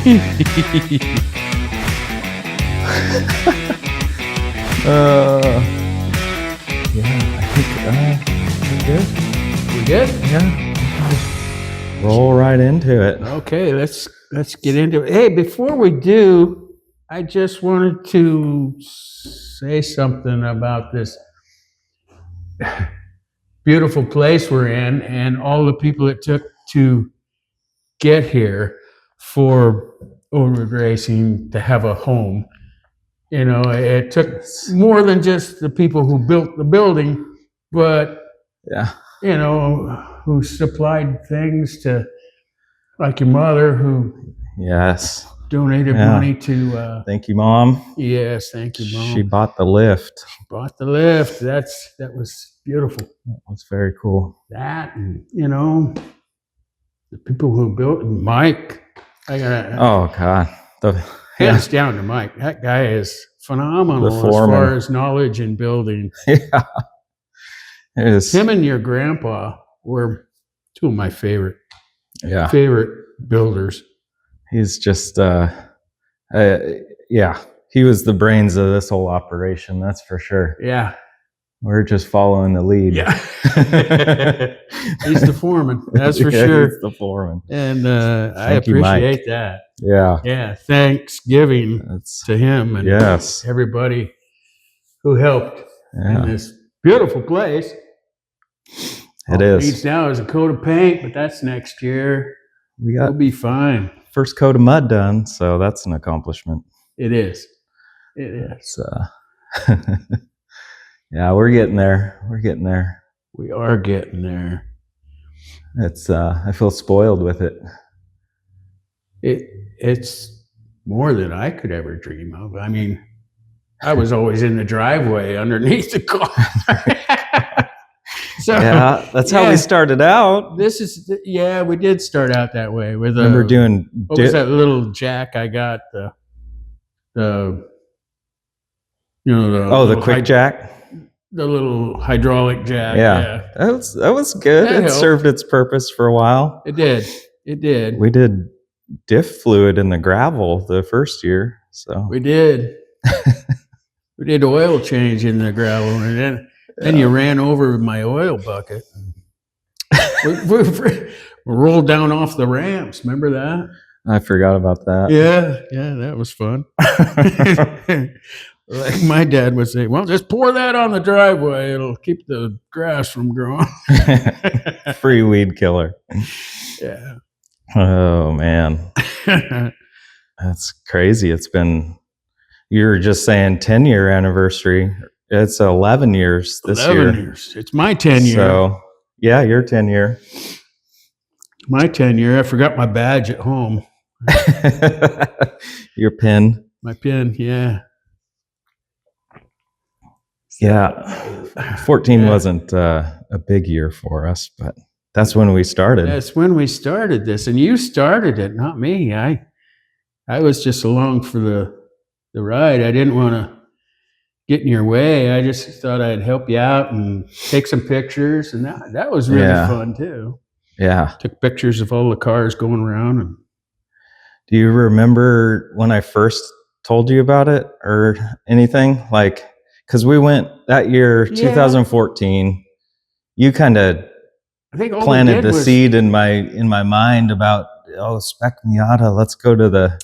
Yeah, I think we're good. We good? Yeah. Roll right into it. Okay, let's get into it. Hey, before we do, I just wanted to say something about this beautiful place we're in and all the people it took to get here for Orud Racing to have a home. You know, it took more than just the people who built the building, but Yeah. you know, who supplied things to, like your mother, who Yes. donated money to. Thank you, Mom. Yes, thank you, Mom. She bought the lift. Bought the lift. That was beautiful. That was very cool. That, and you know, the people who built Mike. I got. Oh God. Hands down to Mike. That guy is phenomenal as far as knowledge in building. Yeah. It is. Him and your grandpa were two of my favorite builders. He's just he was the brains of this whole operation, that's for sure. Yeah. We're just following the lead. Yeah. He's the foreman, that's for sure. He's the foreman. And I appreciate that. Yeah. Yeah. Thanksgiving to him and everybody who helped in this beautiful place. It All is. it needs now is a coat of paint, but that's next year. We'll be fine. First coat of mud done, so that's an accomplishment. It is. It is. Yeah, we're getting there. We're getting there. We are getting there. It's I feel spoiled with it. It's more than I could ever dream of. I mean, I was always in the driveway underneath the car. So yeah, that's how we started out. We did start out that way with remember doing what was that little jack I got, the quick jack, the little hydraulic jack. Yeah. That was good. It served its purpose for a while. It did. We did diff fluid in the gravel the first year, so we did. We did oil change in the gravel, and then you ran over my oil bucket. we rolled down off the ramps. Remember that? I forgot about that. Yeah, that was fun. Like my dad would say, well, just pour that on the driveway. It'll keep the grass from growing. Free weed killer. Yeah. Oh, man. That's crazy. It's been, you were just saying 10-year anniversary. It's 11 years this year. 11 years. It's my 10-year. So, yeah, your 10-year. My 10-year. I forgot my badge at home. Your pin. My pin, yeah. Yeah. 14 wasn't a big year for us, but that's when we started. That's when we started this. And you started it, not me. I was just along for the ride. I didn't want to get in your way. I just thought I'd help you out and take some pictures, and that was really fun too. Yeah. Took pictures of all the cars going around. And do you remember when I first told you about it or anything? Like, because we went that year, 2014. You kind of planted the seed in my mind about Spec Miata. Let's go to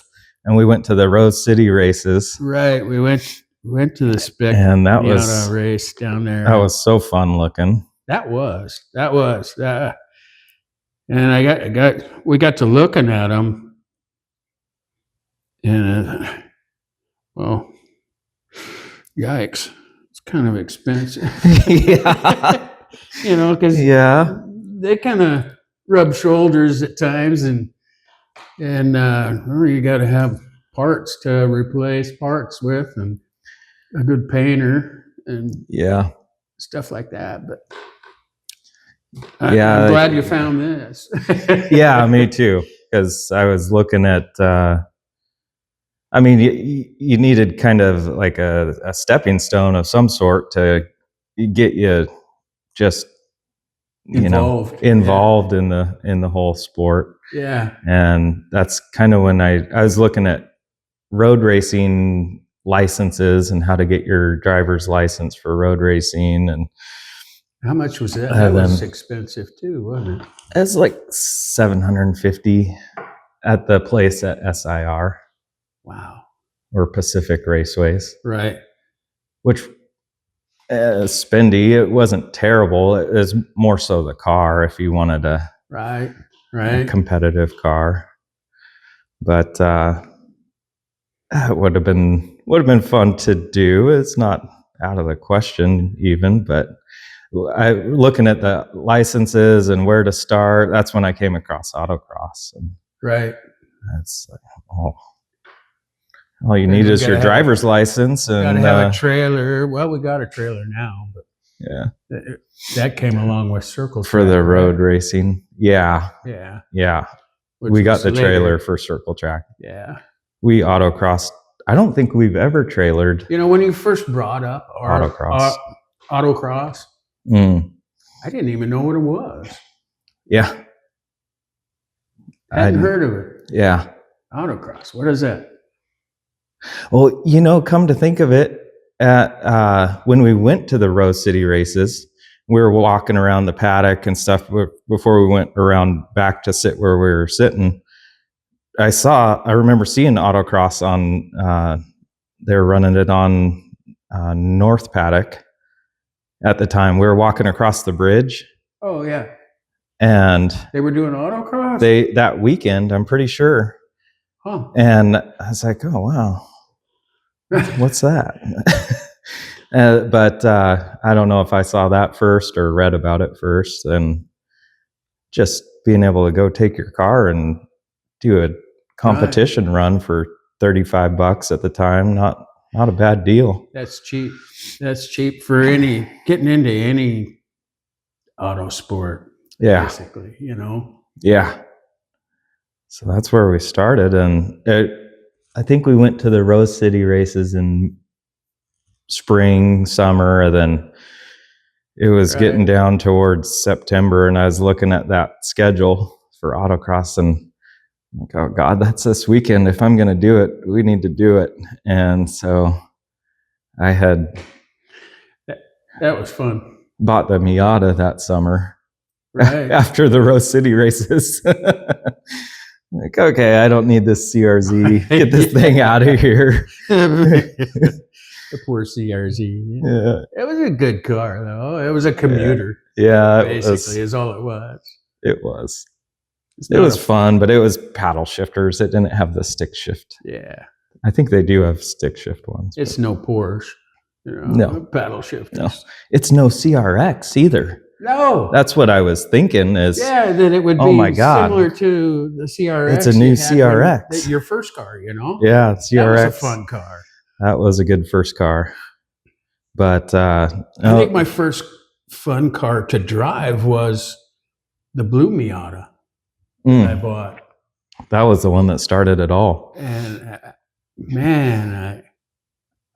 and we went to the Rose City races. Right. We went to the Spec and that Miata was race down there. That was so fun looking. That was. And we got to looking at them, and well, yikes! It's kind of expensive. Yeah. Because they kind of rub shoulders at times, and you got to have parts to replace parts with, and a good painter, and stuff like that. But I'm glad you found this. Yeah, me too. Because I was looking at, you needed kind of like a stepping stone of some sort to get you just involved in the whole sport. Yeah. And that's kind of when I was looking at road racing licenses and how to get your driver's license for road racing. And how much was that? That was expensive too, wasn't it? It's like $750 at the place at SIR. Wow. Or Pacific Raceways. Right. Which spendy. It wasn't terrible. It was more so the car if you wanted a competitive car. But it would have been fun to do. It's not out of the question even, but looking at the licenses and where to start, that's when I came across autocross. And right. That's like, all you need is your driver's license, and got to have a trailer. Well, we got a trailer now, but yeah, that came along with Circle for the road racing. Yeah. We got the trailer for Circle Track. Yeah, we autocrossed. I don't think we've ever trailered. You know, when you first brought up autocross, I didn't even know what it was. Yeah, I hadn't heard of it. Yeah, autocross. What is that? Well, you know, come to think of it, when we went to the Rose City races, we were walking around the paddock and stuff before we went around back to sit where we were sitting. I remember seeing autocross on, they were running it on North Paddock at the time. We were walking across the bridge. Oh, yeah. And they were doing autocross? That weekend, I'm pretty sure. Huh. And I was like, oh, wow. What's that? But I don't know if I saw that first or read about it first. And just being able to go take your car and do a competition run for $35 at the time, not a bad deal. That's cheap. That's cheap for getting into any auto sport. Yeah, basically, you know. Yeah. So that's where we started, and I think we went to the Rose City races in spring, summer, and then it was getting down towards September, and I was looking at that schedule for autocross, and I'm like, oh God, that's this weekend. If I'm going to do it, we need to do it. And so I had that was fun. Bought the Miata that summer, after the Rose City races. Like, okay, I don't need this CRZ. Get this thing out of here. The poor CRZ. Yeah. It was a good car, though. It was a commuter. Yeah, basically, is all it was. It was. It was fun, but it was paddle shifters. It didn't have the stick shift. Yeah. I think they do have stick shift ones. It's no Porsche. You know, no paddle shifters. No. It's no CRX either. No, that's what I was thinking. Is that it would be similar to the CRX. It's a new CRX. Your first car, you know. Yeah, CRX. That was a fun car. That was a good first car. But I think my first fun car to drive was the blue Miata that I bought. That was the one that started it all. And man,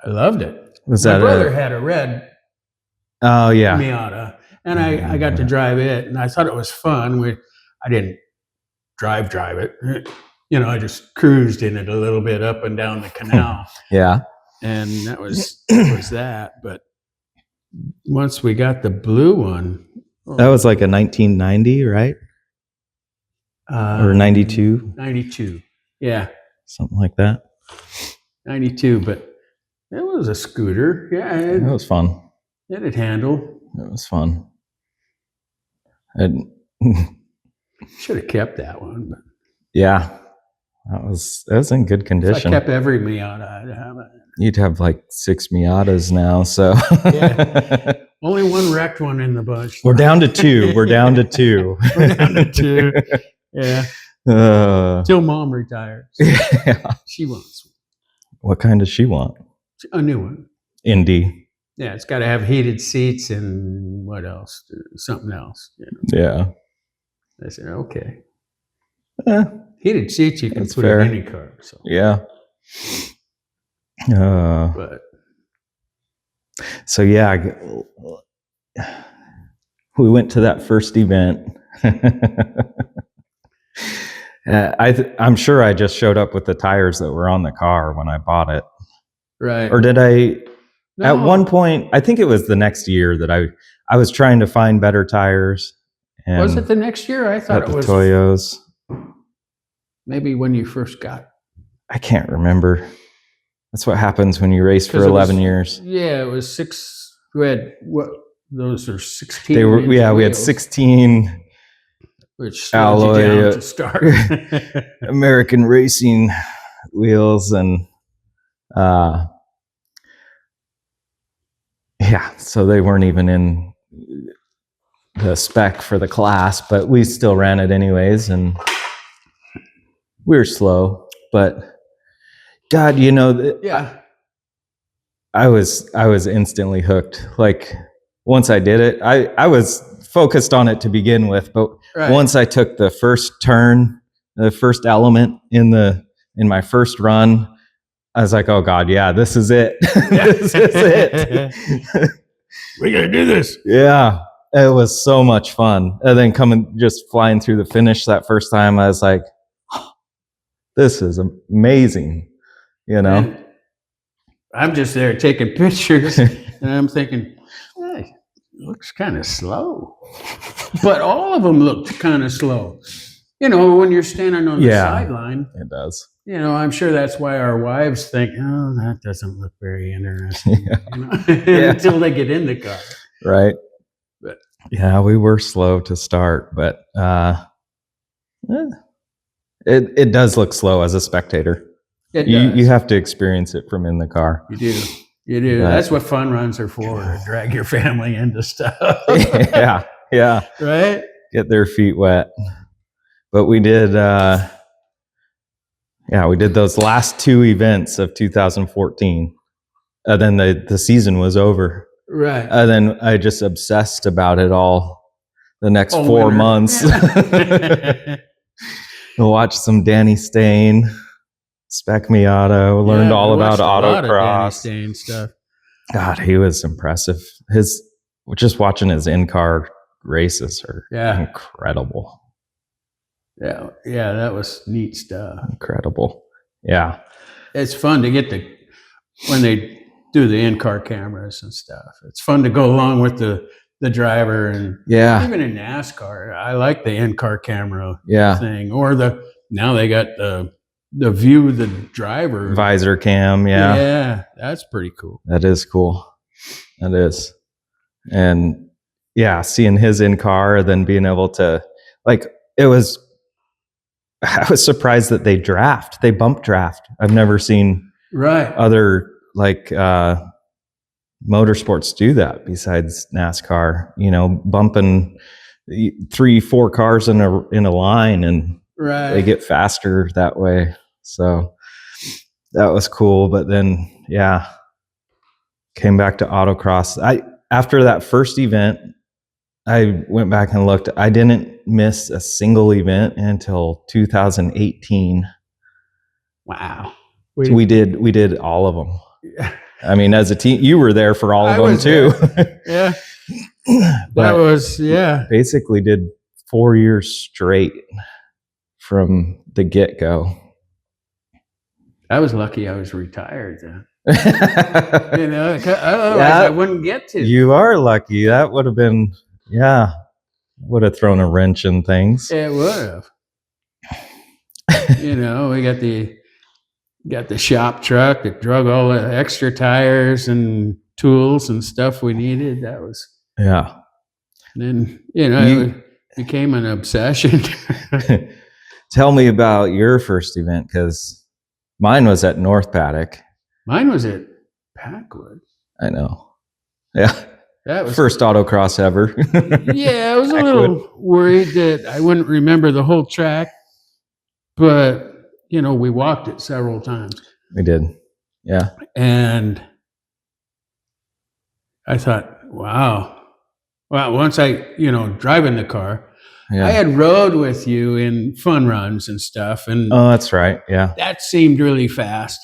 I loved it. My brother had a red Miata. And I got to drive it, and I thought it was fun. I didn't drive it. You know, I just cruised in it a little bit up and down the canal. Yeah. And that was that. But once we got the blue one. That was like a 1990, right? Or 92? 92. Yeah. Something like that. 92, but it was a scooter. Yeah. It was fun. It had handle. It was fun. Should have kept that one. But yeah, that was in good condition. If I kept every Miata, I'd have it. You'd have like 6 Miatas now. So yeah. Only one wrecked one in the bunch. We're down to 2. We're down to 2. We're down to 2. Yeah. Till Mom retires. Yeah. She wants one. What kind does she want? A new one. Indy. Yeah, it's got to have heated seats and what else? Something else. You know? Yeah. I said, okay. Heated seats you can put fair. in any car. So. Yeah. But. So yeah, we went to that first event. I'm sure I just showed up with the tires that were on the car when I bought it. Right. Or did I? No. At one point, I think it was the next year that I was trying to find better tires. And was it the next year? I thought at it the was Toyos. maybe when you first got. I can't remember. That's what happens when you race for 11 years. Yeah, it was 6. We had what? Those are 16. They were, yeah, we had wheels, 16 which slowed you alloy down to start. American Racing wheels, and yeah, so they weren't even in the spec for the class, but we still ran it anyways, and we were slow. But God, you know, Yeah. I was instantly hooked. Like once I did it, I was focused on it to begin with, but Right. once I took the first turn, the first element in my first run, I was like, oh God, yeah, this is it. This is it. We gotta do this. Yeah. It was so much fun. And then just flying through the finish that first time, I was like, oh, this is amazing. You know? And I'm just there taking pictures and I'm thinking, hey, it looks kind of slow. But all of them looked kind of slow. You know, when you're standing on the sideline, it does. You know, I'm sure that's why our wives think, oh, that doesn't look very interesting. You know? Until they get in the car. Right. But yeah, we were slow to start, but it does look slow as a spectator. You have to experience it from in the car. You do. You do. But that's what fun runs are for, to drag your family into stuff. Yeah. Right? Get their feet wet. But we did, we did those last 2 events of 2014. And then the season was over. Right. And then I just obsessed about it all the next 4 months. Yeah. Watched some Danny Stain, Spec Miata, learned all about autocross. Danny Stain stuff. God, he was impressive. Just watching his in-car races are incredible. Yeah, that was neat stuff. Incredible. Yeah. It's fun to get when they do the in-car cameras and stuff. It's fun to go along with the driver, and even in NASCAR, I like the in-car camera thing. Or now they got the view of the driver. Visor cam, Yeah, that's pretty cool. That is cool. That is. And seeing his in-car, then being able to, I was surprised that they bump draft. I've never seen other motorsports do that besides NASCAR, you know, bumping 3-4 cars in a line, and they get faster that way. So that was cool. But then, came back to autocross. After that first event, I went back and looked. I didn't miss a single event until 2018. Wow. We did all of them. I mean, as a team, you were there for all of them too. Yeah. That was, basically did 4 years straight from the get-go. I was lucky I was retired then. You know, otherwise I wouldn't get to. You are lucky. That would have been, would have thrown a wrench in things. It would have. You know, we got the shop truck that drug all the extra tires and tools and stuff we needed. That was. Yeah. And then, it became an obsession. Tell me about your first event, because mine was at North Paddock. Mine was at Packwood. I know. Yeah. That was first autocross ever. I was a little worried that I wouldn't remember the whole track, but we walked it several times. We did. Yeah. And I thought, wow. Well, once I, driving the car, I had rode with you in fun runs and stuff. And oh, that's right. Yeah. That seemed really fast.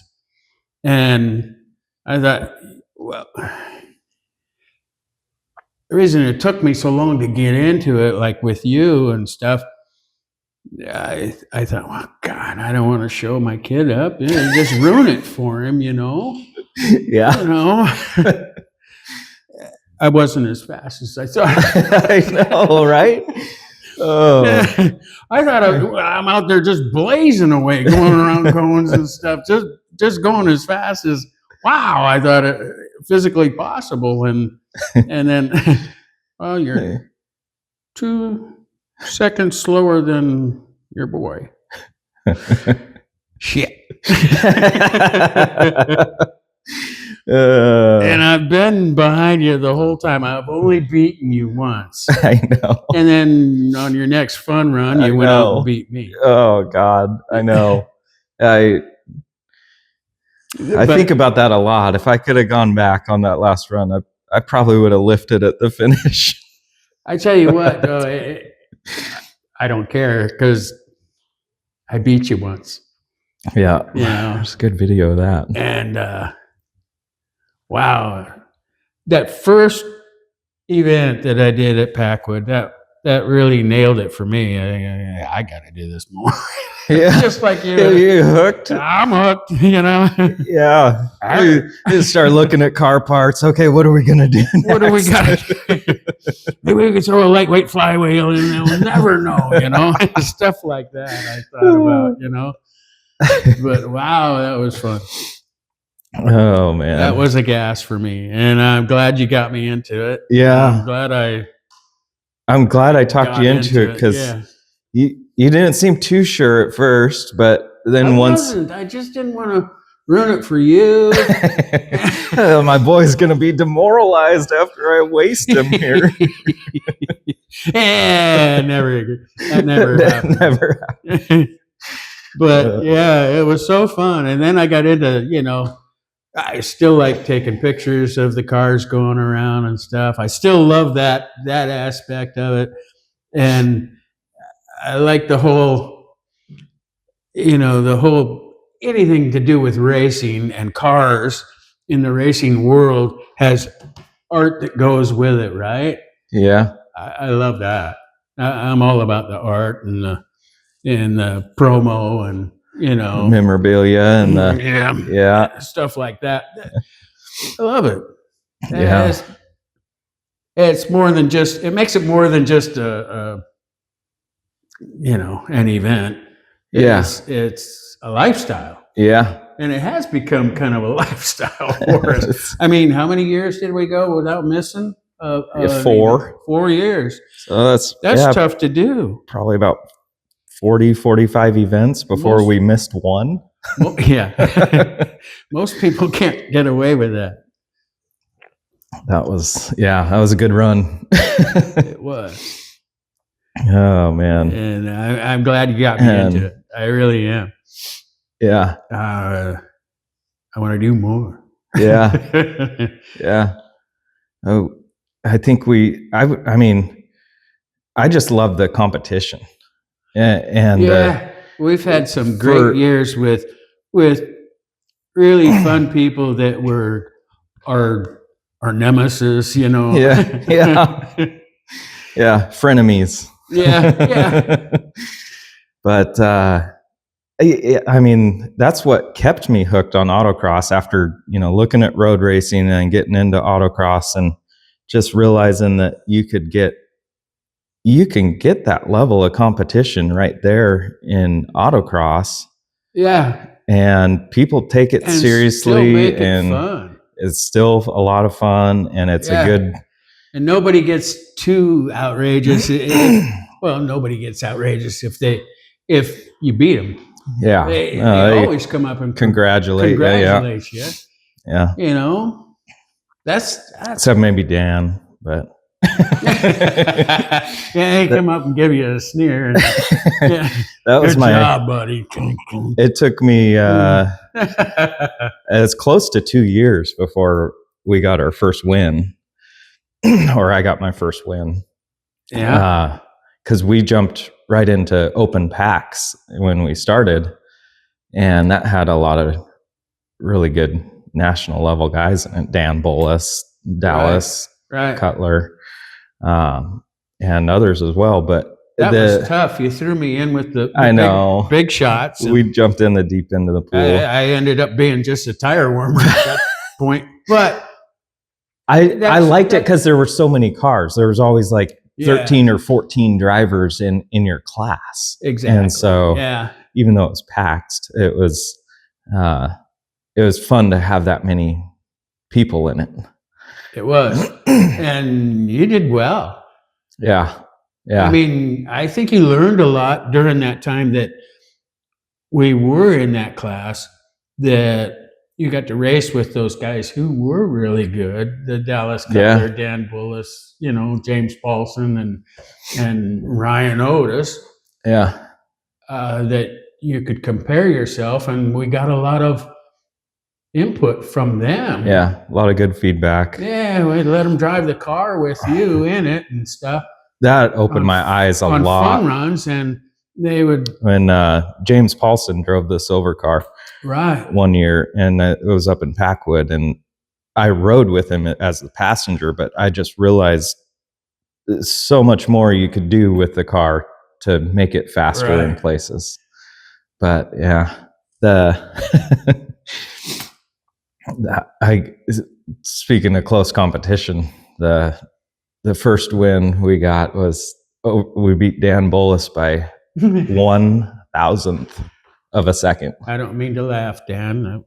And I thought, well, the reason it took me so long to get into it, like with you and stuff, I thought, well, God, I don't want to show my kid up. Just ruin it for him, you know. Yeah. You know. I wasn't as fast as I thought. I know, right? Oh, I thought I'm out there just blazing away, going around cones and stuff, just going as fast as wow. I thought it physically possible, and then, well, you're 2 seconds slower than your boy. Shit. And I've been behind you the whole time. I've only beaten you once. I know. And then on your next fun run, you went out and beat me. Oh God, I know. I think about that a lot. If I could have gone back on that last run, I probably would have lifted at the finish. I tell you what, though, I don't care because I beat you once. Yeah, you know, there's a good video of that. And wow, that first event that I did at Packwood, that really nailed it for me. I got to do this more. Yeah, just like you. You hooked. I'm hooked. You know. Yeah. You start looking at car parts. Okay, what are we gonna do next? What do we got? Maybe we could throw a lightweight flywheel in there. We'll never know. You know, stuff like that. I thought about. You know. But wow, that was fun. Oh man, that was a gas for me, and I'm glad you got me into it. Yeah, I'm glad I talked you into it because you didn't seem too sure at first, but then I just didn't want to ruin it for you. My boy's gonna be demoralized after I waste him here. That never happened. Never happened. But yeah, it was so fun. And then I got into, I still like taking pictures of the cars going around and stuff. I still love that aspect of it. And I like the whole anything to do with racing and cars in the racing world has art that goes with it, right? Yeah. I love that. I'm all about the art and the promo and memorabilia and stuff like that. I love it. Yeah, it's more than just. It makes it more than just an event. It's a lifestyle. Yeah, and it has become kind of a lifestyle for us. I mean, how many years did we go without missing? 4. 4 years. So that's tough to do. Probably about 40, 45 events before we missed one. Well, yeah. Most people can't get away with that. That was a good run. It was. Oh man. And I'm glad you got me into it. I really am. Yeah. I want to do more. Yeah. Yeah. Oh, I think I mean, I just love the competition. And we've had some great years with really fun people that were our nemesis, Yeah, frenemies. Yeah. But I mean, that's what kept me hooked on autocross after looking at road racing and getting into autocross and just realizing that you can get that level of competition right there in autocross. Yeah. And people take it seriously and fun. It's still a lot of fun and it's a good. And nobody gets too outrageous. Well, nobody gets outrageous if you beat them. Yeah. They always come up and congratulate you. Yeah. That's except maybe Dan, but they come up and give you a sneer. That was good job, buddy. It took me it's close to 2 years before we got our first win, or I got my first win. Yeah, because we jumped right into open packs when we started, and that had a lot of really good national level guys in it. Dan Bolus, Dallas, right. Cutler, and others as well. But That was tough. You threw me in with the I know. big shots. We jumped in the deep end of the pool. I ended up being just a tire warmer at that point. But I liked it because there were so many cars. There was always like 13 or 14 drivers in your class. Exactly. And so even though it was packed, it was fun to have that many people in it. It was. And you did well. Yeah. I mean, I think you learned a lot during that time that we were in that class, that you got to race with those guys who were really good. The Dallas Cutler, Dan Bullis, James Paulson and Ryan Otis. Yeah. That you could compare yourself, and we got a lot of input from them. Yeah, a lot of good feedback. Yeah, we'd let them drive the car with you in it and stuff. That opened my eyes a lot. On fun runs, and they would... When James Paulson drove the silver car one year, and it was up in Packwood, and I rode with him as the passenger, but I just realized so much more you could do with the car to make it faster in places. But yeah, speaking of close competition, the first win we got was we beat Dan Bullis by 1,000th of a second. I don't mean to laugh, Dan.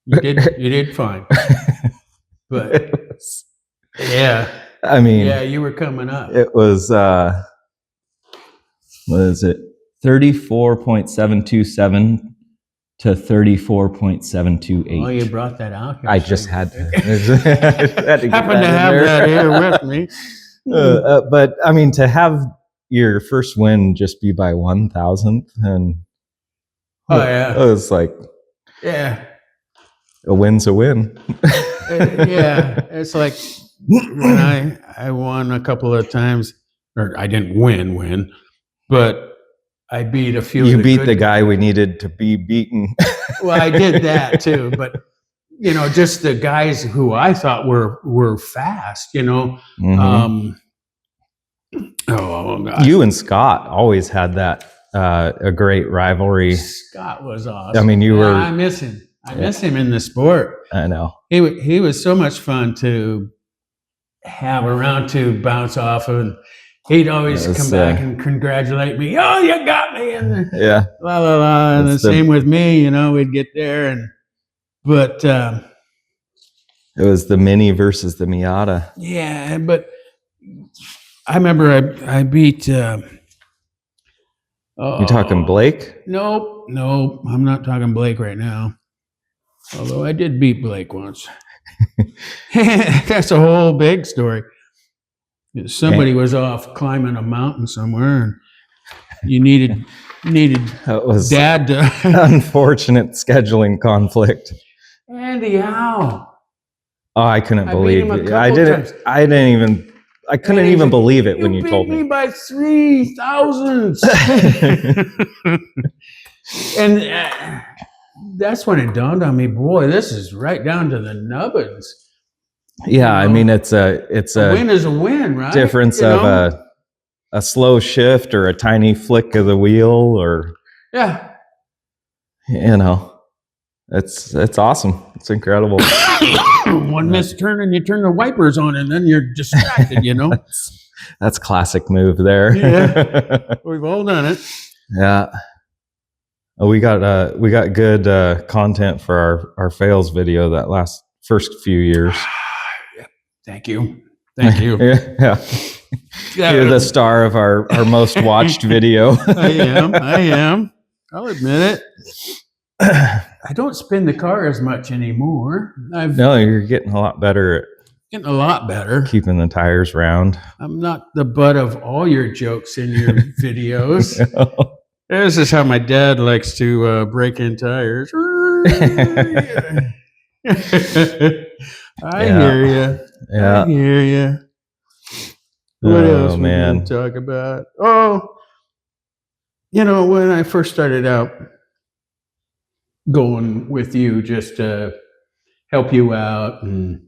You did fine. But I mean, you were coming up. It was what is it? 34.727 to 34.728. Oh, you brought that out here. I just had to. Happened to have that here with me. But I mean, to have your first win just be by 1,000th, and it was like, a win's a win. It's like when I won a couple of times, or I didn't win, but I beat a few. You beat the guy we needed to be beaten. Well, I did that too, but just the guys who I thought were fast. Mm-hmm. Oh God. You and Scott always had that a great rivalry. Scott was awesome. I mean, I miss him. I miss him in the sport. I know. He was so much fun to have around to bounce off of. And he'd always come back and congratulate me. Oh, you got me! And la la la. And the same with me. We'd get there, but it was the Mini versus the Miata. Yeah, but I remember I beat. You talking Blake? Nope. I'm not talking Blake right now. Although I did beat Blake once. That's a whole big story. Somebody was off climbing a mountain somewhere, and you needed that was Dad to unfortunate scheduling conflict. Andy, how? Oh, I couldn't believe it. I couldn't even believe it when you told me. You beat me by 3,000. And that's when it dawned on me, boy, this is right down to the nubbins. Yeah, I mean, it's a win is a win, right? Difference of a slow shift or a tiny flick of the wheel, or it's awesome. It's incredible. One missed turn and you turn the wipers on, and then you're distracted. That's classic move there. Yeah, we've all done it. Yeah. We got good content for our fails video that first few years. Thank you. Yeah. You're the star of our most watched video. I am. I'll admit it. I don't spin the car as much anymore. No, you're getting a lot better at keeping the tires round. I'm not the butt of all your jokes in your videos. No. This is how my dad likes to break in tires. I hear you. Yeah. I hear you. What else we can talk about? Oh, when I first started out going with you just to help you out, and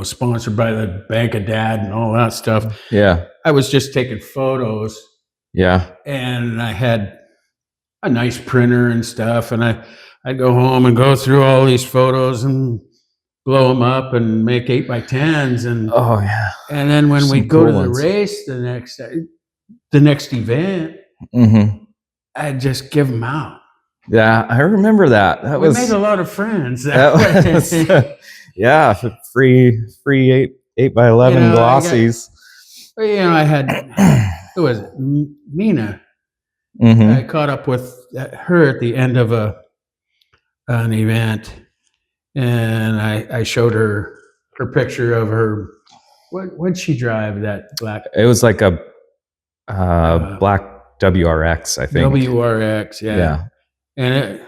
sponsored by the Bank of Dad and all that stuff. Yeah. I was just taking photos, Yeah. and I had a nice printer and stuff, and I'd go home and go through all these photos and blow them up and make 8x10s, Oh yeah. and then when Some we'd go cool to the ones. race the next event, Mm-hmm. I'd just give them out. Yeah, I remember that. That We was made a lot of friends that that was way. yeah, free 8x11 You know, glossies. I had, it was Mina. Mm-hmm. I caught up with her at the end of an event, and I showed her picture of her. What'd she drive? That black It was like a black WRX, I think. WRX, yeah. Yeah. And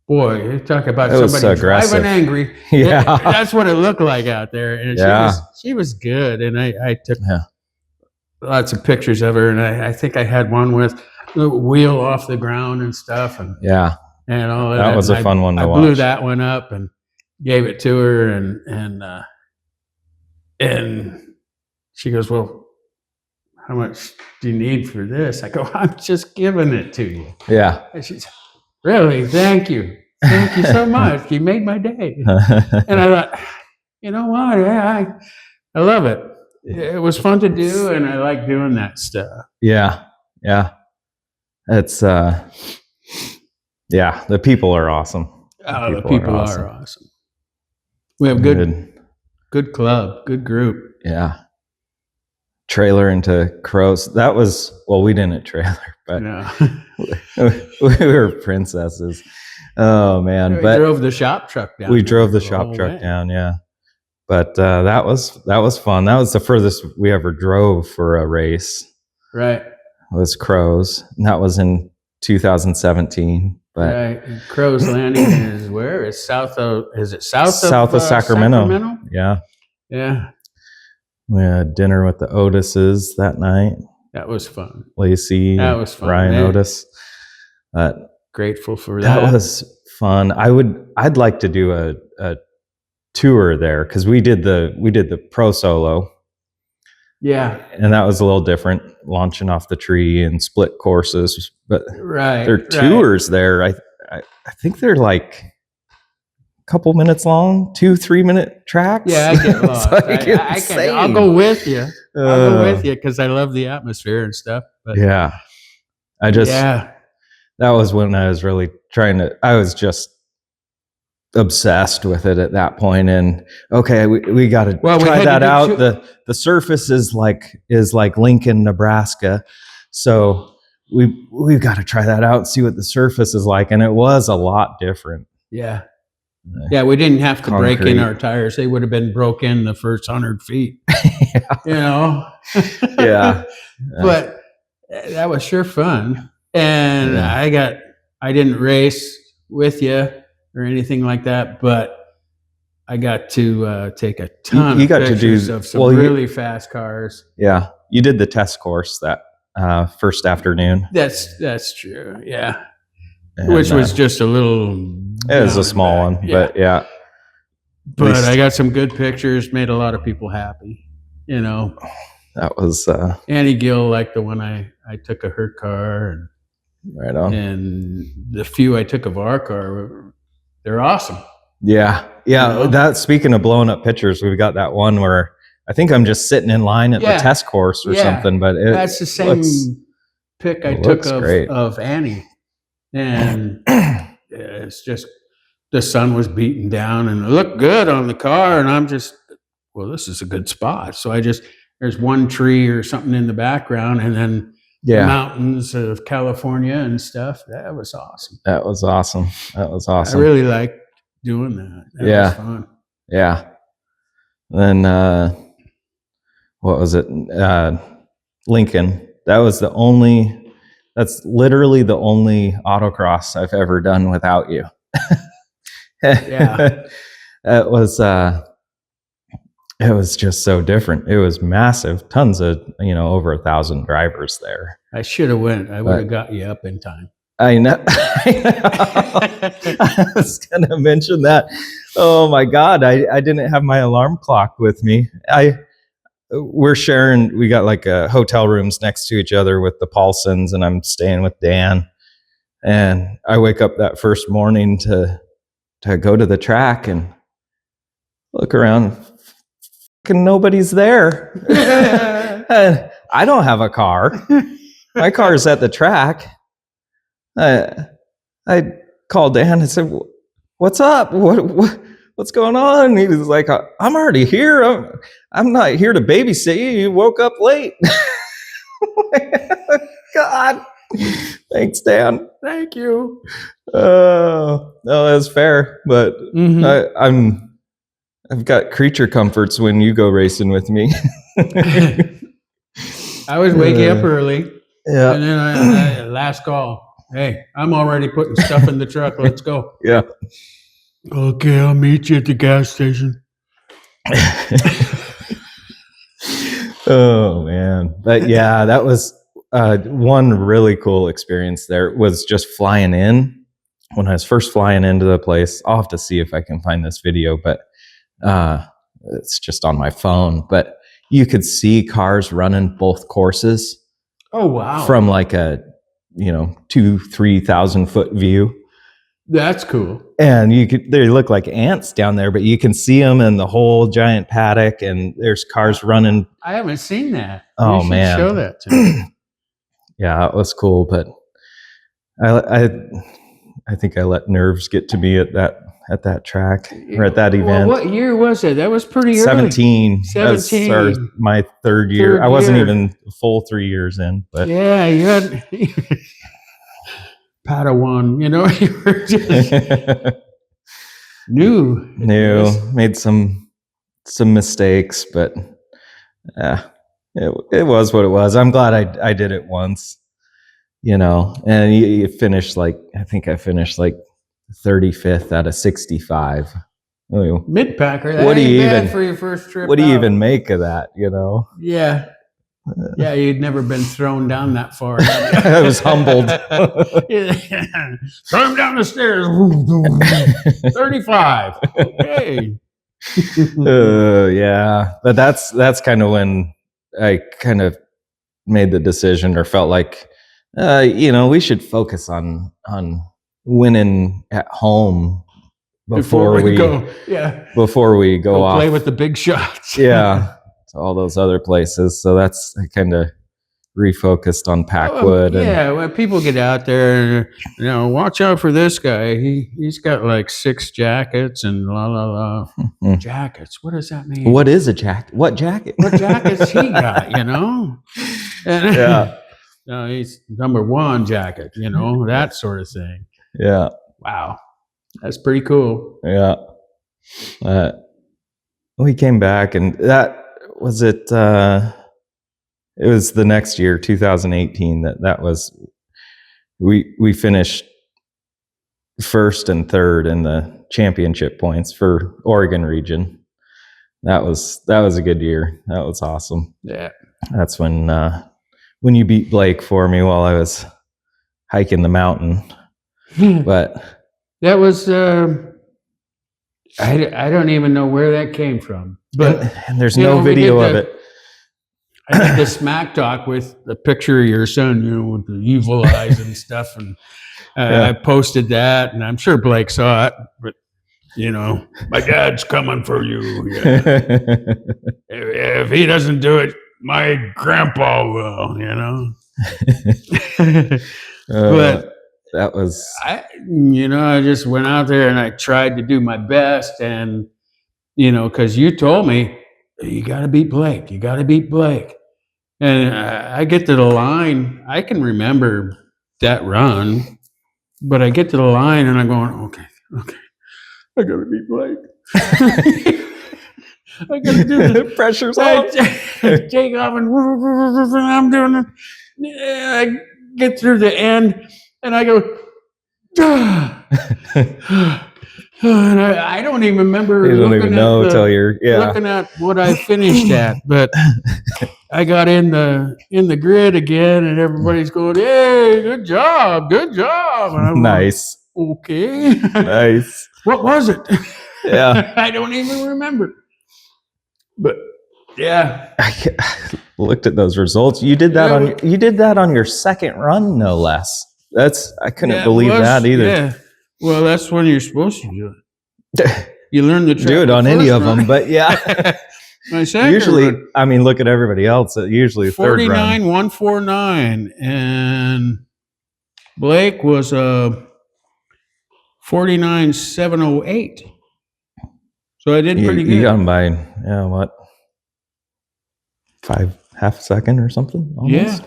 boy, you talk about It was somebody aggressive. driving angry. Yeah. That's what it looked like out there. And Yeah. she was good. And I took Yeah. lots of pictures of her. And I think I had one with the wheel off the ground and stuff. And Yeah. and all That was a fun one to I watch. blew that one up and gave it to her, and she goes, "Well, how much do you need for this?" I go, "I'm just giving it to you." Yeah. And she's, "Really? Thank you so much. You made my day." And I thought, you know what? Yeah, I love it. It was fun to do, and I like doing that stuff. Yeah. Yeah. It's yeah, the people are awesome. The people are awesome. We have good club, good group. Yeah. Trailer into Crows. That was, well, we didn't trailer, but No. we were princesses. Oh man. We but drove the shop truck down. we drove the shop truck down. Yeah. But that was fun. That was the furthest we ever drove for a race. Right. Was Crows. And that was in 2017. But right. And Crow's Landing is where? It's south of Sacramento. Yeah. Yeah. We had dinner with the Otises that night. That was fun. Lacey. That was fun. Ryan Otis. Grateful for that. That was fun. I'd like to do a tour there because we did the pro solo. Yeah. And that was a little different, launching off the tree and split courses. But there are tours there. I think they're like a couple minutes long, 2-3 minute tracks. Yeah, I get lost. I can. I'll go with you. I'll go with you because I love the atmosphere and stuff. But yeah, that was when I was really I was just obsessed with it at that point. And okay, we got to try that out. The surface is like Lincoln, Nebraska. So we've got to try that out and see what the surface is like. And it was a lot different. Yeah. Yeah, we didn't have to break in our tires. They would have been broke in the first 100 feet. Yeah. You know? Yeah. But that was sure fun. And I didn't race with you or anything like that, but I got to take a ton of pictures of some really fast cars. Yeah. You did the test course that first afternoon. That's true. Yeah. And, which was just a little. It was a small one, but yeah. But I got some good pictures, made a lot of people happy, you know. That was Annie Gill liked the one I took of her car, and right on. And the few I took of our car, they're awesome. Yeah. Yeah. You know? That, speaking of blowing up pictures, we've got that one where I think I'm just sitting in line at the test course or something, but that's the same pic I took of Annie. And it's just, the sun was beating down and it looked good on the car. And I'm just, well, this is a good spot. So there's one tree or something in the background, and then the mountains of California and stuff. That was awesome. That was awesome. I really liked doing that. That was fun. Yeah. Then, what was it? Lincoln. That's literally the only autocross I've ever done without you. Yeah. It was just so different. It was massive. Tons of, over 1,000 drivers there. I should have went. I would have got you up in time. I know. I was going to mention that. Oh my God. I didn't have my alarm clock with me. we're sharing. We got like hotel rooms next to each other with the Paulsons, and I'm staying with Dan. And I wake up that first morning to go to the track and look around. Fucking nobody's there. And I don't have a car. My car is at the track. I called Dan and said, "What's up? What's going on?" And he was like, "I'm already here. I'm not here to babysit you. You woke up late." God, thanks, Dan. Thank you. No, that's fair, but I've got creature comforts when you go racing with me. I was waking up early. Yeah. And then I last call. Hey, I'm already putting stuff in the truck. Let's go. Yeah. Okay, I'll meet you at the gas station. Oh, man. But yeah, that was one really cool experience there was just flying in. When I was first flying into the place, I'll have to see if I can find this video, but it's just on my phone. But you could see cars running both courses. Oh, wow. From like a 2,000-3,000 foot view. That's cool. And they look like ants down there, but you can see them in the whole giant paddock, and there's cars running. I haven't seen that. Oh, you should man. Show that to me. Yeah, it was cool, but I think I let nerves get to me at that track or at that event. Well, what year was it? That was pretty early. 17. 17. That's my third year. I wasn't even a full 3 years in, but yeah, you had Padawan. You were just new. Made some mistakes, but it was what it was. I'm glad I did it once. And you finished I think I finished 35th out of 65. Mid-packer. What do you bad for your first trip? What do you even make of that? Yeah. Yeah, you'd never been thrown down that far. I was humbled. Throw him down the stairs. 35. Okay. Yeah, but that's kind of when I kind of made the decision, or felt like, we should focus on winning at home before we go. Yeah. Before we go off, play with the big shots. Yeah. To all those other places. So that's kind of refocused on Packwood. When people get out there, watch out for this guy. He's got 6 jackets and la la la. Jackets. What does that mean? What is a jacket? What jacket? What jackets he got? And, yeah. He's number 1 jacket. That sort of thing. Yeah. Wow, that's pretty cool. Yeah. We came back, and that was it. It was the next year, 2018. That was we finished first and third in the championship points for Oregon region. That was a good year. That was awesome. Yeah, that's when you beat Blake for me while I was hiking the mountain. But that was I don't even know where that came from. But and there's no video of it. I did the smack talk with the picture of your son, with the evil eyes and stuff, and I posted that, and I'm sure Blake saw it. But my dad's coming for you. Yeah. If he doesn't do it, my grandpa will. But that was I just went out there and I tried to do my best, and because you told me you got to beat Blake, and I get to the line. I can remember that run, but I get to the line and I'm going, okay, I got to beat Blake. I got to do the pressure's on. Take off and I'm doing it. I get through the end and I go, and I don't even remember. You don't even know until you're looking at what I finished at. But I got in the grid again, and everybody's going, "Hey, good job!" And I'm nice. Like, okay. Nice. What was it? Yeah. I don't even remember. But Yeah. I looked at those results. You did that on your second run, no less. I couldn't believe that either. Yeah. Well, that's when you're supposed to do it. You learn the track. Do it on any of them, but yeah. My second Usually, run, I mean, look at everybody else. Usually, third run. 49,149, and Blake was 49,708. So I did pretty good. You got him by what? Half a second or something? Almost? Yeah,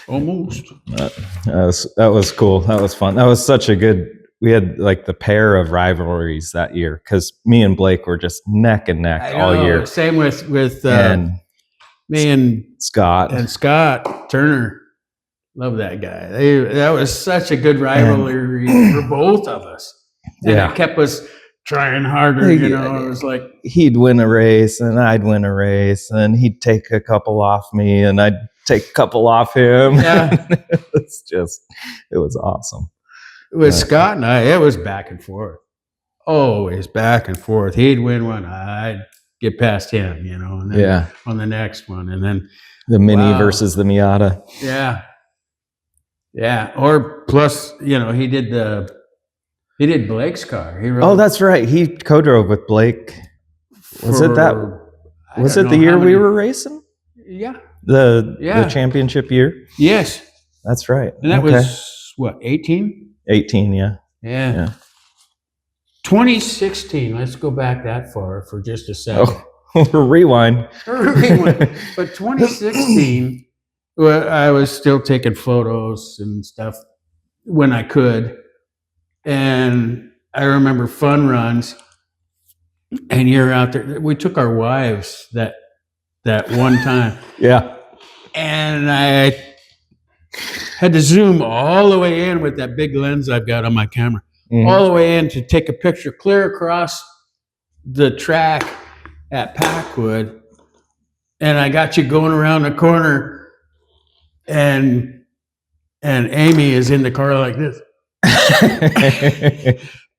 almost. That was cool. That was fun. That was such a good. We had like the pair of rivalries that year because me and Blake were just neck and neck all year. Same with me and Scott Turner. Love that guy. That was such a good rivalry for both of us. And it kept us trying harder. It was like he'd win a race and I'd win a race, and he'd take a couple off me and I'd take a couple off him. Yeah, it was awesome. With Scott and I, it was back and forth. Always back and forth. He'd win one, I'd get past him, and then on the next one. And then the Mini versus the Miata. Yeah. Yeah. Or plus, he did Blake's car. That's right. He co-drove with Blake. Was it the year we were racing? Yeah. The championship year? Yes. That's right. And that was what, 18? 18, yeah. 2016. Let's go back that far for just a second. Rewind. But 2016, I was still taking photos and stuff when I could. And I remember fun runs, and you're out there. We took our wives that one time. Yeah. And I had to zoom all the way in with that big lens I've got on my camera, all the way in to take a picture clear across the track at Packwood. And I got you going around the corner, and Amy is in the car like this.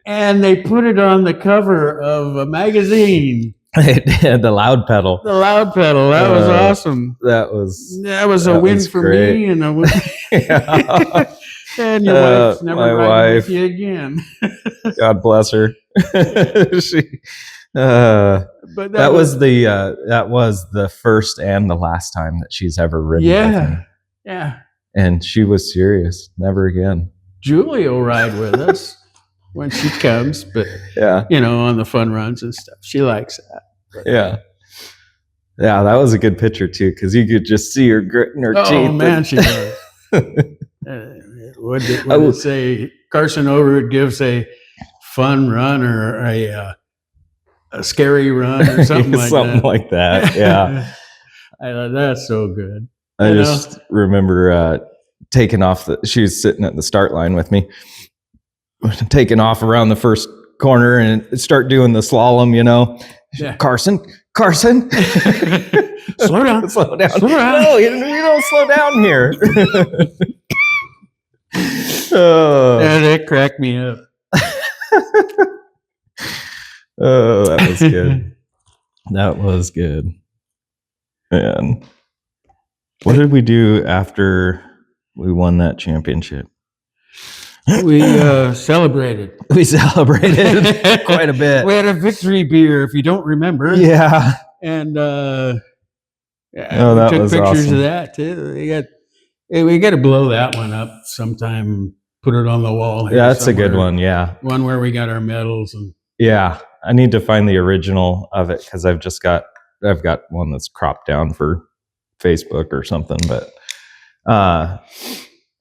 And they put it on the cover of a magazine. The Loud Pedal. The Loud Pedal. That was awesome. That was a win for me, and a win. And your wife's never riding with you again. God bless her. But that was the first and the last time that she's ever ridden with me. Yeah. And she was serious. Never again. Julie will ride with us when she comes, but on the fun runs and stuff. She likes that. But, yeah, that was a good picture too, because you could just see her gritting her teeth. Oh man, she does. What did it say? Carson Orud gives a fun run or a scary run or something like that. Something like that. Yeah. I thought that's so good. I just remember taking off. She was sitting at the start line with me, taking off around the first corner and start doing the slalom. Yeah. Carson. Slow down. No, you don't slow down here. That cracked me up. Oh, that was good. That was good. And what did we do after we won that championship? We celebrated. We celebrated quite a bit. We had a victory beer, if you don't remember. Yeah. And that we took was pictures awesome. of that too. We got to blow that one up sometime. Put it on the wall here. Yeah, that's a good one. Yeah. One where we got our medals and. Yeah, I need to find the original of it because I've got one that's cropped down for Facebook or something. But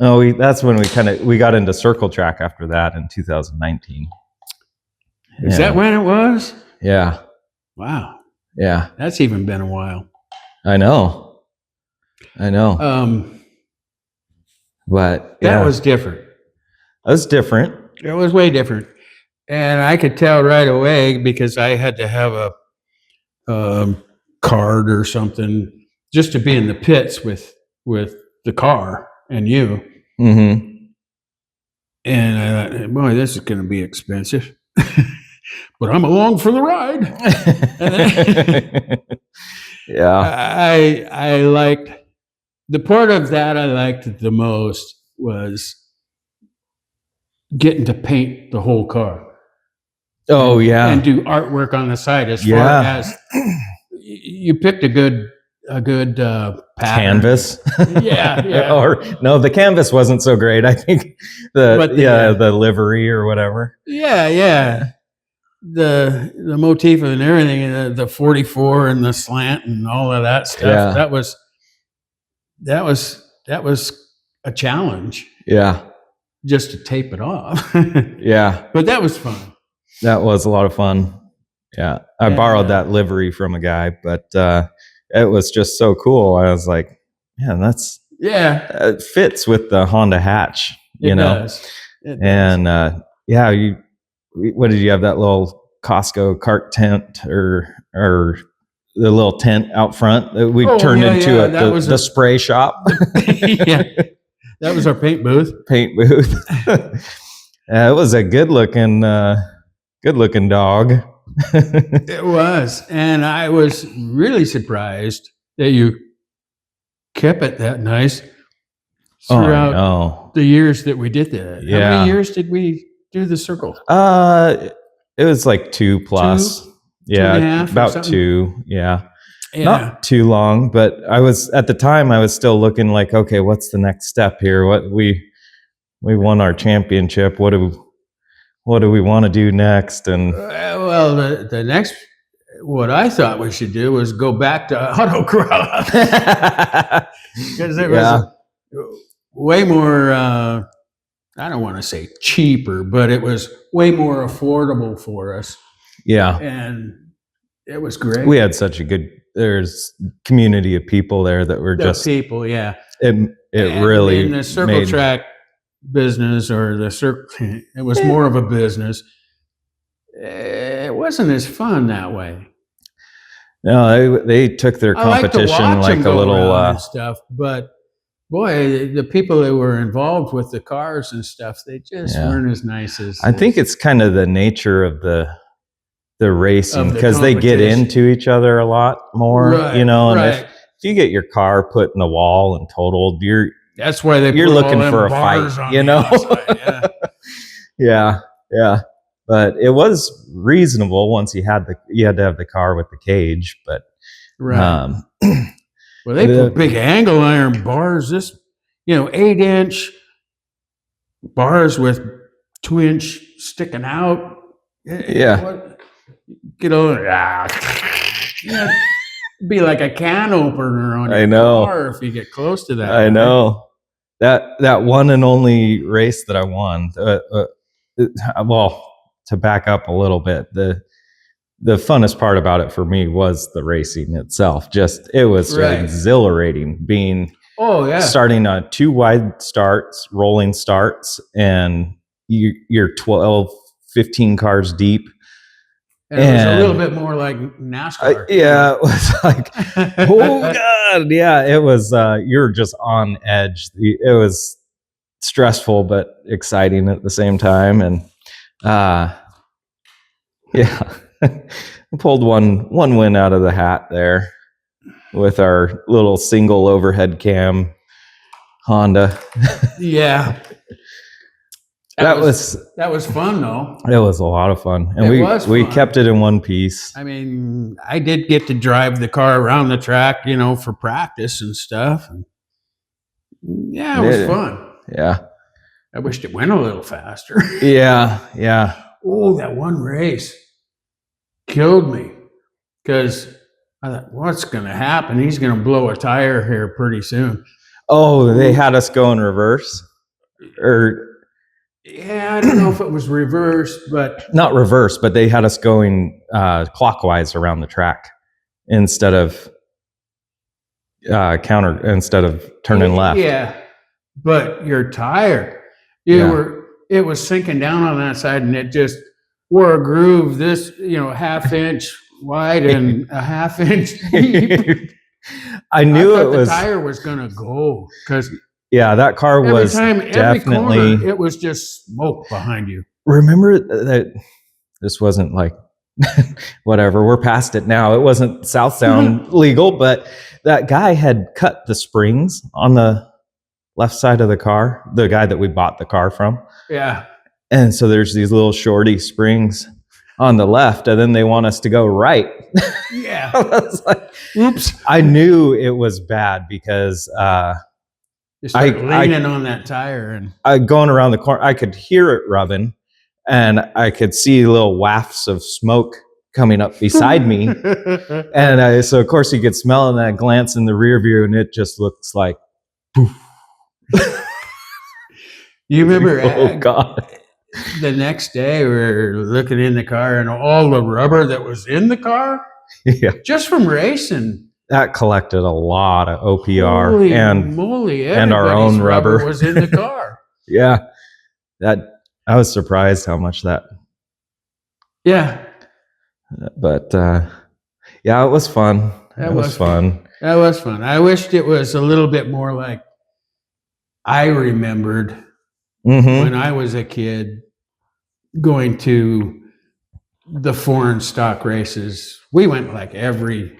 that's when we got into circle track after that in 2019. Is that when it was? Yeah. Wow. Yeah. That's even been a while. I know. But that was different. That was different. It was way different. And I could tell right away because I had to have a card or something just to be in the pits with the car and you. Mm-hmm. And I thought, boy, this is going to be expensive. But I'm along for the ride. Yeah. I liked the part of that I liked the most was getting to paint the whole car. Oh, yeah. And do artwork on the side. As far Yeah. as you picked a good pattern. Canvas. Yeah. Or no, the canvas wasn't so great. I think the livery or whatever. Yeah. The motif and everything, the 44 and the slant and all of that stuff. Yeah. That was a challenge. Yeah. Just to tape it off. Yeah. But that was fun. That was a lot of fun. Yeah. I borrowed that livery from a guy, but it was just so cool. I was like, man, it fits with the Honda hatch, you know? Does. It does. And what did you have, that little Costco cart tent or the little tent out front that we turned into the spray shop? Yeah. That was our paint booth. It was a good looking dog. It was. And I was really surprised that you kept it that nice throughout the years that we did that. Yeah. How many years did we do the circle? It was like 2 plus. 2.5 about 2. Yeah. Yeah. Not too long, but at the time I was still looking like, okay, what's the next step here? What we won our championship. What do we want to do next? And well, the next, what I thought we should do was go back to autocross because it was way more. I don't want to say cheaper, but it was way more affordable for us. Yeah, and it was great. We had such a good. There's community of people there that were just people. Yeah, it really in the circle track business or the circle. It was more of a business. It wasn't as fun that way. No, they took their competition like a little and stuff, but boy, the people that were involved with the cars and stuff, they just weren't as nice as. I think it's kind of the nature of the racing, because they get into each other a lot more, you know. And if you get your car put in the wall and totaled, that's why you're looking for a fight, you know. Yeah. But it was reasonable once you had to have the car with the cage, but well, they put big angle iron bars, 8-inch bars with 2-inch sticking out. Get over, be like a can opener on your car if you get close to that. I know that one and only race that I won. Well, to back up a little bit, the funnest part about it for me was the racing itself. Just it was exhilarating being starting on 2 wide starts, rolling starts, and you're 12, 15 cars deep. And it was a little bit more like NASCAR. It was like, oh God, yeah. It was. You're just on edge. It was stressful but exciting at the same time, and pulled one win out of the hat there with our little single overhead cam Honda. Yeah. That was fun, though. It was a lot of fun, and we kept it in one piece. I mean, I did get to drive the car around the track, for practice and stuff. And it was fun. Yeah, I wished it went a little faster. Yeah. Oh, that one race killed me because I thought, what's going to happen? He's going to blow a tire here pretty soon. Oh, they had us go in reverse, or. Yeah, I don't know if it was reverse, but not reverse, but they had us going clockwise around the track instead of instead of turning left. Yeah, but your tire, it was sinking down on that side, and it just wore a groove. This, 1/2 inch wide and a 1/2 inch deep. I knew the tire was gonna go because. Yeah, that car was definitely. Corner, it was just smoke behind you. Remember that this wasn't like whatever. We're past it now. It wasn't South Sound legal, but that guy had cut the springs on the left side of the car, the guy that we bought the car from. Yeah. And so there's these little shorty springs on the left, and then they want us to go right. Yeah. I was like, oops. I knew it was bad because you start leaning on that tire, and going around the corner, I could hear it rubbing, and I could see little wafts of smoke coming up beside me. And so, of course, you could smell it, and I glance in the rear view, and it just looks like, poof. You remember, oh, God. The next day we were looking in the car, and all the rubber that was in the car, just from racing. That collected a lot of OPR. Holy moly, and our own rubber was in the car. Yeah. I was surprised how much that. Yeah. But yeah, it was fun. It was fun. That was fun. I wished it was a little bit more like I remembered when I was a kid going to the foreign stock races. We went like every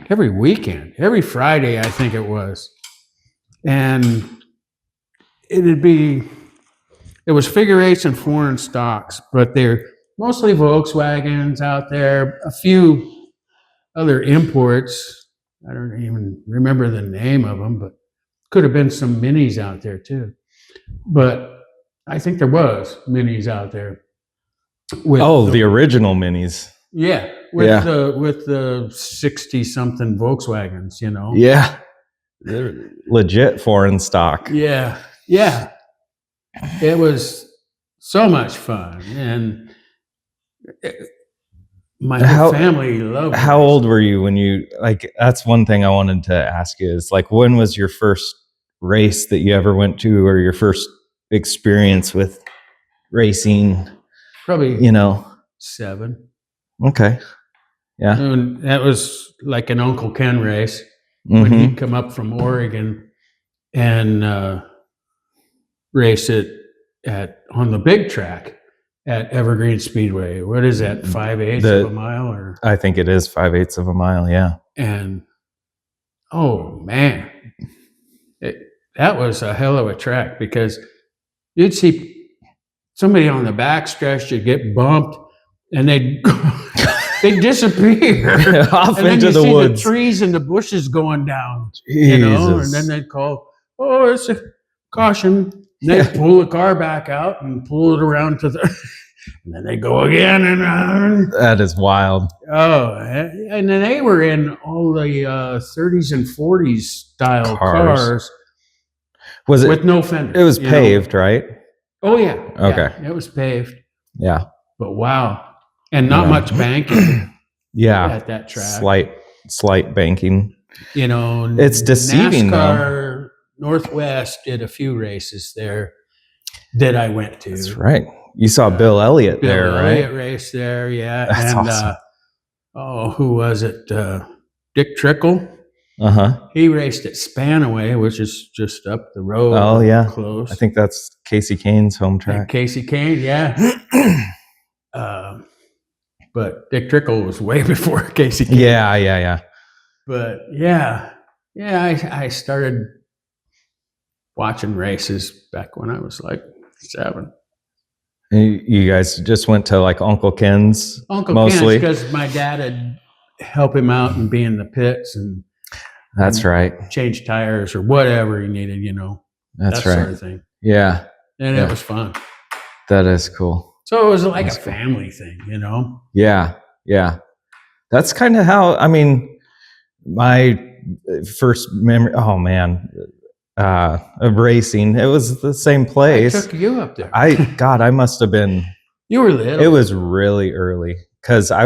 weekend, every Friday, I think it was. And it was figure eights and foreign stocks, but they're mostly Volkswagens out there, a few other imports. I don't even remember the name of them, but could have been some minis out there too. But I think there was minis out there. The original minis. Yeah, with the 60-something Volkswagens, you know. Yeah, they're legit foreign stock. Yeah, yeah. It was so much fun, and my whole family loved it. How old were you when you, like, that's one thing I wanted to ask you is, like, when was your first race that you ever went to, or your first experience with racing? Probably, 7. Okay. Yeah. And that was like an Uncle Ken race when he'd come up from Oregon and race it on the big track at Evergreen Speedway. What is that, 5/8 of a mile? Or I think it is 5/8 of a mile, yeah. And oh man, that was a hell of a track, because you'd see somebody on the backstretch, you'd get bumped, and they'd disappear off and then into you the see woods. The trees and the bushes going down, Jesus. and then they'd call, "Oh, it's a caution." And they'd pull the car back out and pull it around to the, and then they go again and that is wild. Oh, and then they were in all the 30s and 40s style cars. Was it with no fenders? It was paved, right? Oh yeah. Okay. Yeah, it was paved. Yeah. But wow, and not much banking. Yeah. At that track. Slight banking. It's deceiving, NASCAR Northwest did a few races there that I went to. That's right. You saw Bill Elliott there, right? Bill Elliott raced there, yeah. That's awesome. Who was it? Dick Trickle. He raced at Spanaway, which is just up the road. Oh yeah, close. I think that's Casey Kane's home track. Casey Kane, yeah. But Dick Trickle was way before Casey Kane. Yeah. But yeah, I started watching races back when I was like 7. And you guys just went to like Uncle Ken's mostly? Because my dad had helped him out and be in the pits and right, change tires or whatever he needed, That's that right, sort of thing. Yeah, and it was fun. That is cool. So it was like a family thing, Yeah. That's kind of how, my first memory. Oh man. Of racing, it was the same place. I took you up there. I must have been. You were little. It was really early because I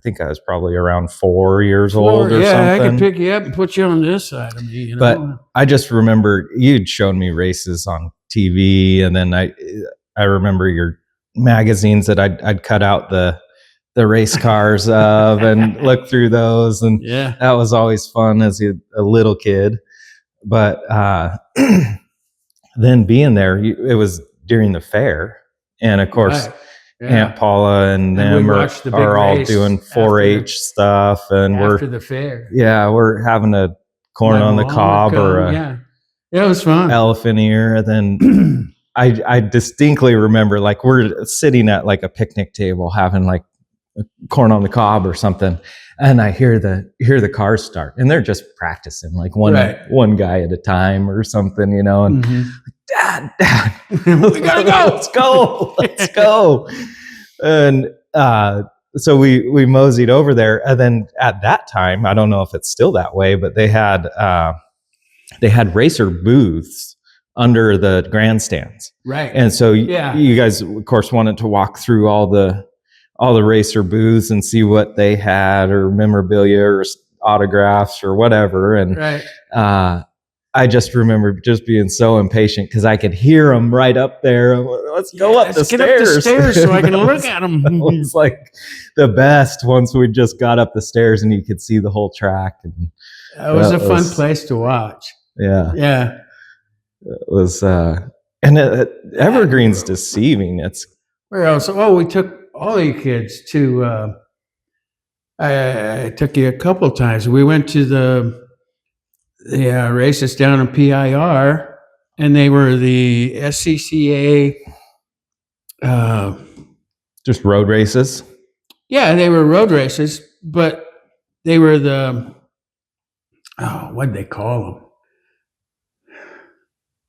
think I was probably around 4 years old or something. Yeah, I could pick you up and put you on this side of me. But I just remember you'd shown me races on TV, and then I remember your magazines that I'd cut out the race cars of and look through those, and that was always fun as a little kid. But then being there, it was during the fair, And of course, Right. Yeah. Aunt Paula and And we them watched the big are all race doing 4-H stuff, and after the fair. we're having a corn My on the mom would cob or come, a yeah. It was fun. elephant ear. And then I distinctly remember, like, we're sitting at like a picnic table having like corn on the cob or something, and I hear the cars start, and they're just practicing, like one guy at a time or something, and Dad, we gotta go. let's go. And so we moseyed over there, and then at that time, I don't know if it's still that way, but they had racer booths under the grandstands, Right? And so you guys, of course, wanted to walk through all the racer booths and see what they had, or memorabilia or autographs or whatever. And I just remember just being so impatient because I could hear them right up there. Let's go up the stairs so I can look at them. It was like the best once we just got up the stairs and you could see the whole track. And it was a fun place to watch. Yeah. It was, and Evergreen's deceiving. It's where else? Oh, we took all you kids to. I took you a couple of times. We went to the races down in PIR, and they were the SCCA. Just road races. Yeah, they were road races, but they were the. Oh, what did they call them?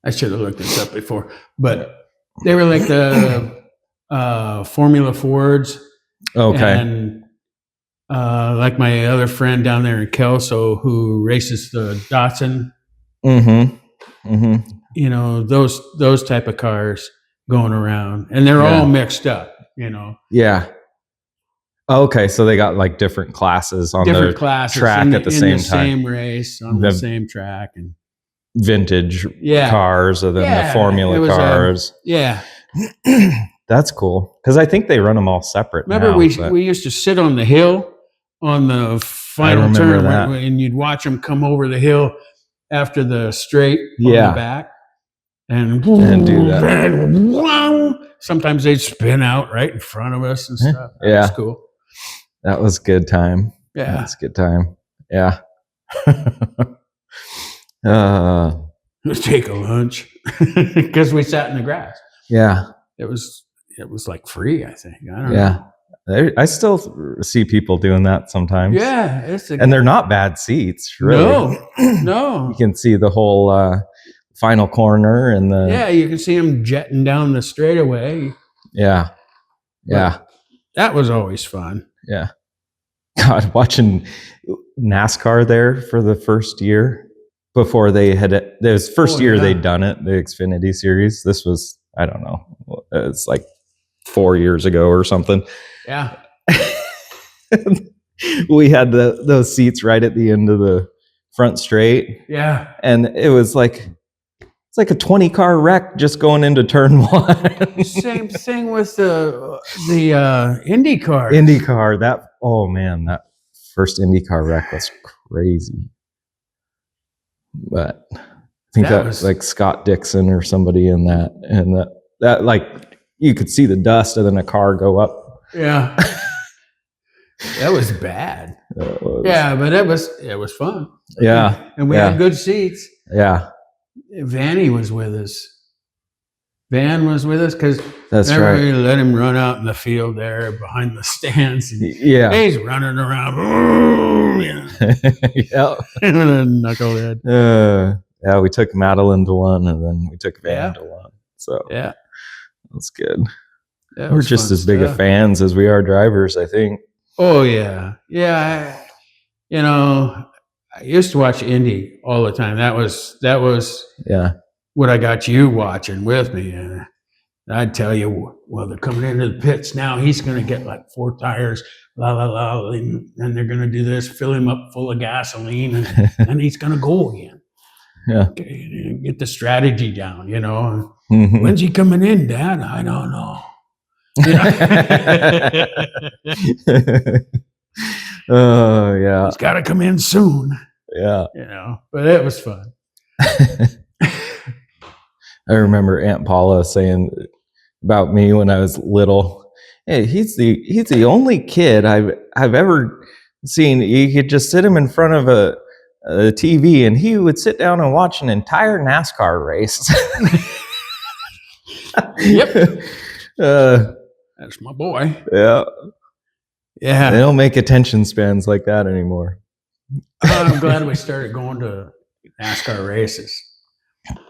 I should have looked this up before, but they were like the Formula Fords. Okay. And like my other friend down there in Kelso who races the Datsun. You know, those type of cars going around, and they're all mixed up, Yeah. Okay, so they got like different classes on the track at the same time. Same race on the same track, and vintage cars, and then the formula cars. That's cool, because I think they run them all separate. Remember, we used to sit on the hill on the final turn, and you'd watch them come over the hill after the straight on the back, and do that. Sometimes they'd spin out right in front of us and stuff. That was cool. That was good time. Yeah, that's good time. Yeah. Let's take a lunch because we sat in the grass. Yeah, it was like free. I think. I don't know. I still see people doing that sometimes. Yeah, and they're not bad seats. Really. No. You can see the whole final corner and the. Yeah, you can see them jetting down the straightaway. Yeah. But that was always fun. Yeah. God, watching NASCAR there for the first year before they had it. It was first year they'd done it, the Xfinity Series. This was, I don't know, it's like 4 years ago or something. Yeah. We had those seats right at the end of the front straight. Yeah. And it was like, it's like a 20-car wreck just going into turn one. Same thing with the IndyCar. IndyCar, that first IndyCar wreck was crazy. But I think that was like Scott Dixon or somebody in that, and that like you could see the dust and then a car go up. Yeah. That was bad. Yeah, but it was fun. Yeah. And we had good seats. Yeah. Vanny was with us. Van was with us because we let him run out in the field there behind the stands. Yeah. He's running around. Yeah. Knucklehead. Yeah, we took Madeline to one, and then we took Van to one. So yeah, that's good. We're just as big of fans as we are drivers, I think. Oh yeah, yeah. I used to watch Indy all the time. That was what I got you watching with me. And I'd tell you, well, they're coming into the pits now. He's going to get like 4 tires, and they're going to do this, fill him up full of gasoline, and he's going to go again. Yeah. Get the strategy down, When's he coming in, Dad? I don't know. Oh, yeah. He's got to come in soon. Yeah. But it was fun. I remember Aunt Paula saying about me when I was little. Hey, he's the only kid I've ever seen. You could just sit him in front of a TV, and he would sit down and watch an entire NASCAR race. Yep. That's my boy. Yeah. Yeah. They don't make attention spans like that anymore. I'm glad we started going to NASCAR races.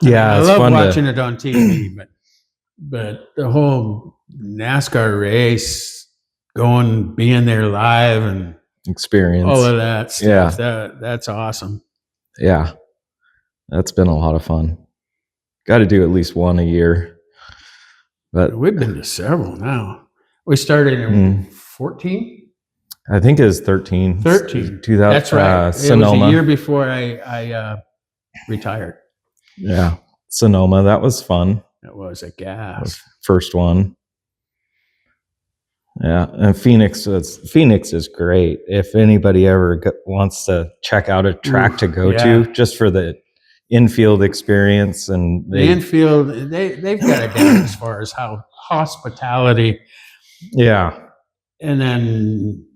Yeah, I it's love fun watching it on TV, but the whole NASCAR race, being there live and experience. all of that stuff. That's awesome. Yeah. That's been a lot of fun. Got to do at least one a year. But we've been to several now. We started in 14. I think it was 13. 13. 2000. That's right. Sonoma. It was a year before I retired. Yeah, Sonoma. That was fun. It was a gas. First one. Yeah, and Phoenix is great. If anybody ever wants to check out a track to go to, just for the infield experience, and the infield, they've got it down as far as how hospitality. Yeah, and then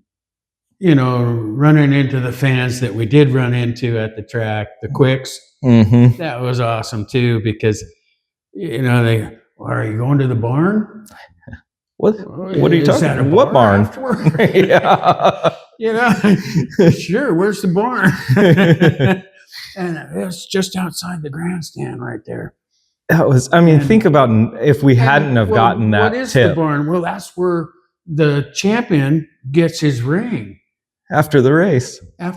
running into the fans that we did run into at the track, the Quicks. Mm-hmm. That was awesome too, because they, are you going to the barn? What are you talking about? What barn? Yeah. Sure, where's the barn? And it's just outside the grandstand right there. That was, think about if we hadn't have gotten that What is tip. The barn? Well, that's where the champion gets his ring. After the race. And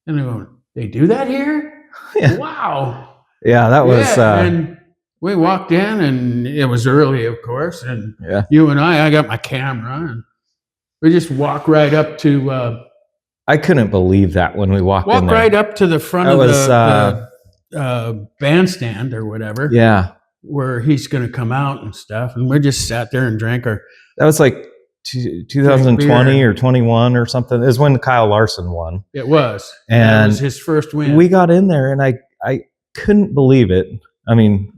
they're going, they do that here? Yeah. Wow. Yeah, that was... and we walked in, and it was early, of course, and you and I got my camera, and we just walked right up to... I couldn't believe that when we walked in there. Right up to the front of the bandstand or whatever. Yeah. Where he's going to come out and stuff, and we just sat there and drank our... That was like 2020 or 21 or something. It was when Kyle Larson won. It was. And that was his first win. We got in there, and I couldn't believe it.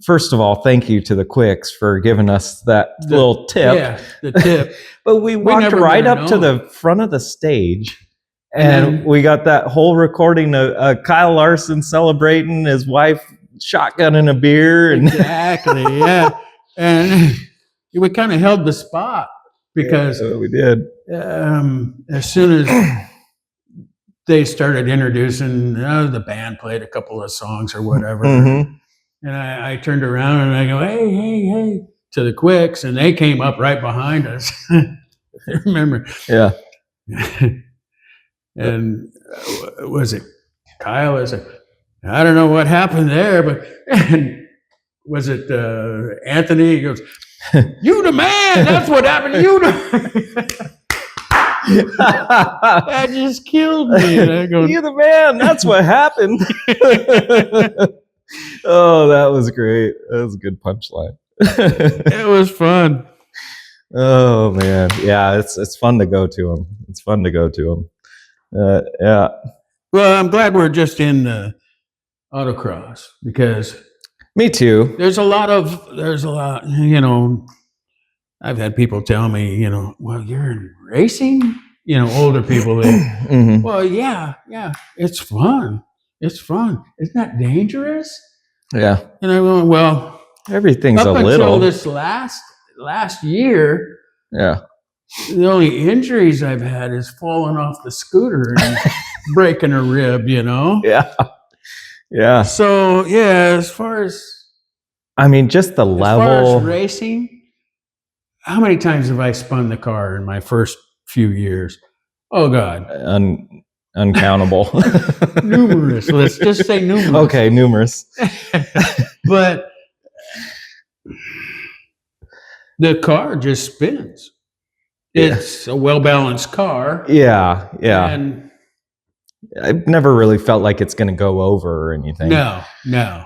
First of all, thank you to the Quicks for giving us that little tip. Yeah, the tip. But we walked right up to the front of the stage, and we got that whole recording of Kyle Larson celebrating his wife shotgunning a beer. Exactly, yeah. And we kind of held the spot because we did. As soon as they started introducing, the band played a couple of songs or whatever. Mm-hmm. And I turned around and I go, hey, to the Quicks. And they came up right behind us. I remember. Yeah. And was it Kyle? I don't know what happened there, but was it Anthony? He goes, you the man. That's what happened to you. That just killed me. And I go, you the man. That's what happened. Oh, that was great. That was a good punchline. It was fun. Oh man, yeah, it's fun to go to them. It's fun to go to them. Yeah. Well, I'm glad we're just in autocross because. Me too. There's a lot. I've had people tell me, well, you're in racing. Older people. Mm-hmm. Well, yeah, it's fun. It's fun. Isn't that dangerous? Yeah. And I went, well, everything's up a little. Until this last year. Yeah. The only injuries I've had is falling off the scooter and breaking a rib. Yeah. Yeah. So as far as. Just the level. As far as racing, how many times have I spun the car in my first few years? Oh God. Uncountable. Numerous. Let's just say numerous. Okay, numerous. But the car just spins. It's a well-balanced car. Yeah. And I've never really felt like it's going to go over or anything. No.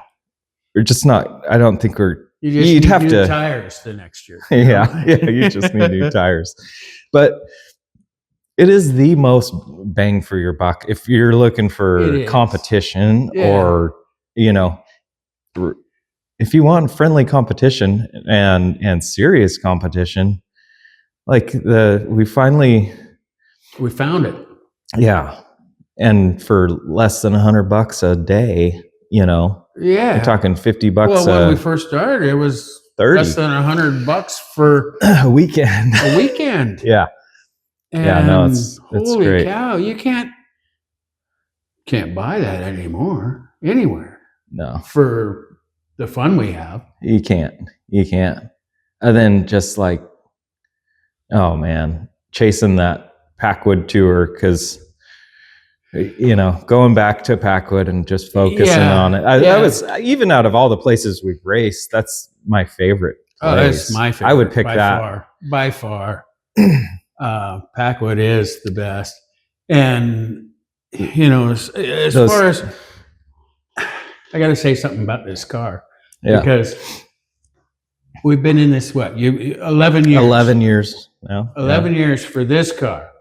We're just not. I don't think we're. You'd have new tires the next year. Yeah. You just need new tires. But it is the most bang for your buck if you're looking for competition or if you want friendly competition and serious competition, like we finally found it. Yeah. And for less than $100 a day, Yeah. you're talking $50. Well, when we first started, it was 30 less than $100 for a weekend. a weekend. Yeah. And Yeah, no, it's holy great. cow, you can't buy that anymore anywhere. No. For the fun we have. You can't. And then just like, oh man, chasing that Packwood tour, because going back to Packwood and just focusing on it. That was, even out of all the places we've raced, that's my favorite place. Oh, it's my favorite. I would pick that. By far. Packwood is the best. And, as far as, I got to say something about this car. Yeah. Because we've been in this, 11 years. 11 years now. 11 years for this car.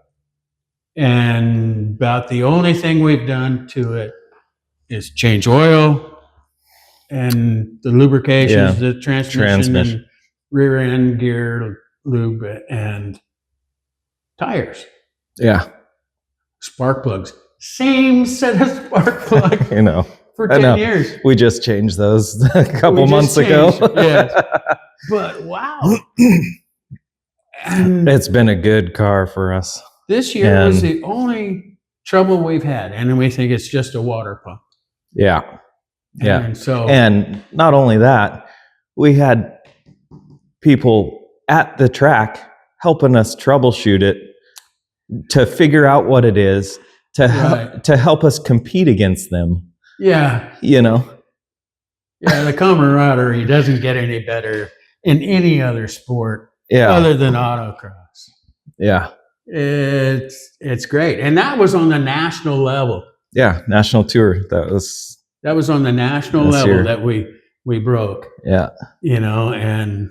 And about the only thing we've done to it is change oil and the lubrications, the transmission, and rear end gear lube, and tires. Yeah. Spark plugs. Same set of spark plugs. For 10 years. We just changed those a couple months ago. Yes. But wow. And it's been a good car for us. This year was the only trouble we've had, and we think it's just a water pump. Yeah. Yeah. And not only that, we had people at the track helping us troubleshoot it, to figure out what it is, to help us compete against them. Yeah. Yeah, the camaraderie doesn't get any better in any other sport other than autocross. Yeah. It's great. And that was on the national level. Yeah, national tour. That was on the national level that we broke. Yeah. And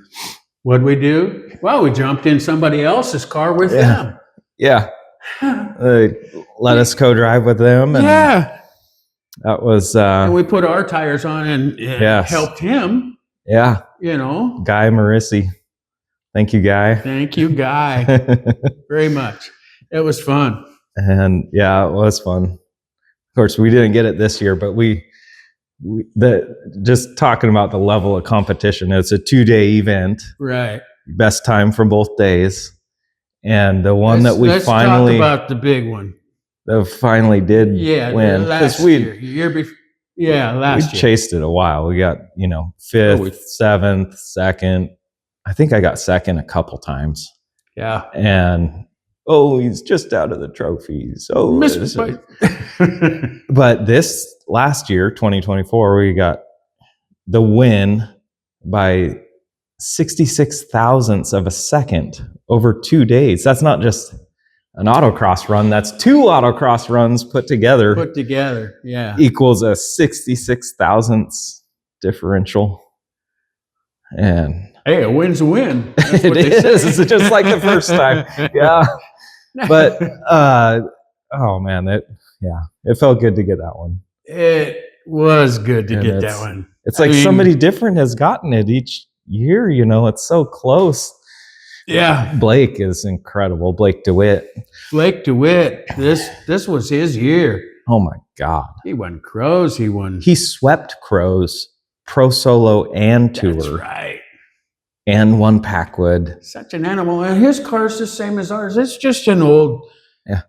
what'd we do? Well, we jumped in somebody else's car with them. Yeah. Let us co-drive with them. And that was and we put our tires on and helped him. Yeah. Guy Marissi. Thank you, Guy. Thank you, Guy. Very much. It was fun. And it was fun. Of course, we didn't get it this year, but just talking about the level of competition, it's a 2-day event. Right. Best time from both days. And the one that we finally talk about the big one. That finally did win. Last year before. Yeah, last year. We chased it a while. We got, 5th, 7th, 2nd. I think I got 2nd a couple times. Yeah. And, he's just out of the trophies. But this last year, 2024, we got the win by 66 thousandths of a second over 2 days. That's not just an autocross run. That's 2 autocross runs put together. Yeah. Equals a 66 thousandths differential. And hey, a win's a win. That's it is. It's just like the first time. Yeah. But oh man, it felt good to get that one. It was good to get that one. It's like somebody different has gotten it each year. It's so close. Yeah. Blake is incredible. Blake DeWitt. This was his year. Oh my God. He won Crows. He swept Crows, Pro Solo and Tour. That's right. And won Packwood. Such an animal. And his car's the same as ours. It's just an old. Yeah.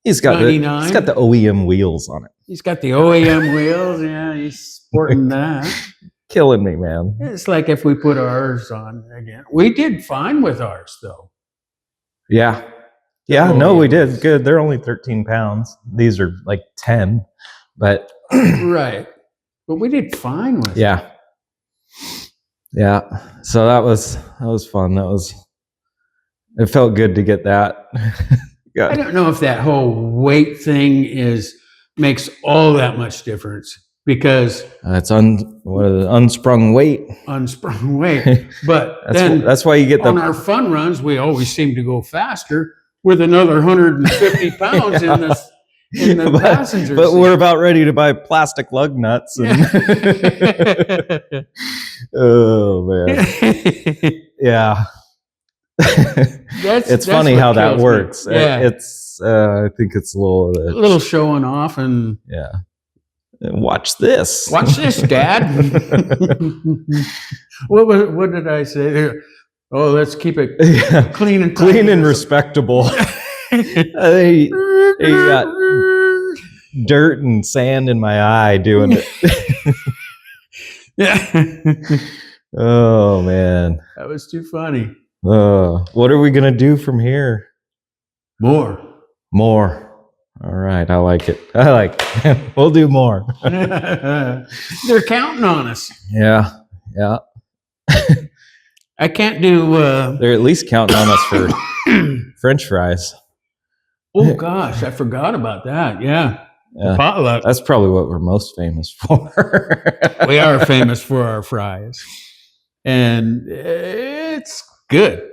He's got the OEM wheels on it. He's got the OEM wheels. Yeah, he's sporting that. Killing me, man. It's like if we put ours on again. We did fine with ours, though. Yeah. Yeah, we did good. They're only 13 pounds. These are like 10. But right. But we did fine with it. Yeah. Yeah. So that was fun. It felt good to get that. I don't know if that whole weight thing makes all that much difference, because it's unsprung weight. But that's why you get on our fun runs, we always seem to go faster with another 150 pounds in the passenger but seat. we're about ready to buy plastic lug nuts. And oh man, yeah. It's funny how that works. Yeah. I think it's a little showing off, and yeah. Watch this. Watch this, Dad. What did I say there? Oh, let's keep it clean and respectable. They got dirt and sand in my eye doing it. Yeah. Oh man, that was too funny. What are we gonna do from here? More. All right, I like it. We'll do more. They're counting on us. Yeah. I can't do. They're at least counting on us for French fries. Oh gosh, I forgot about that. Yeah. Potluck. That's probably what we're most famous for. We are famous for our fries, and it's good.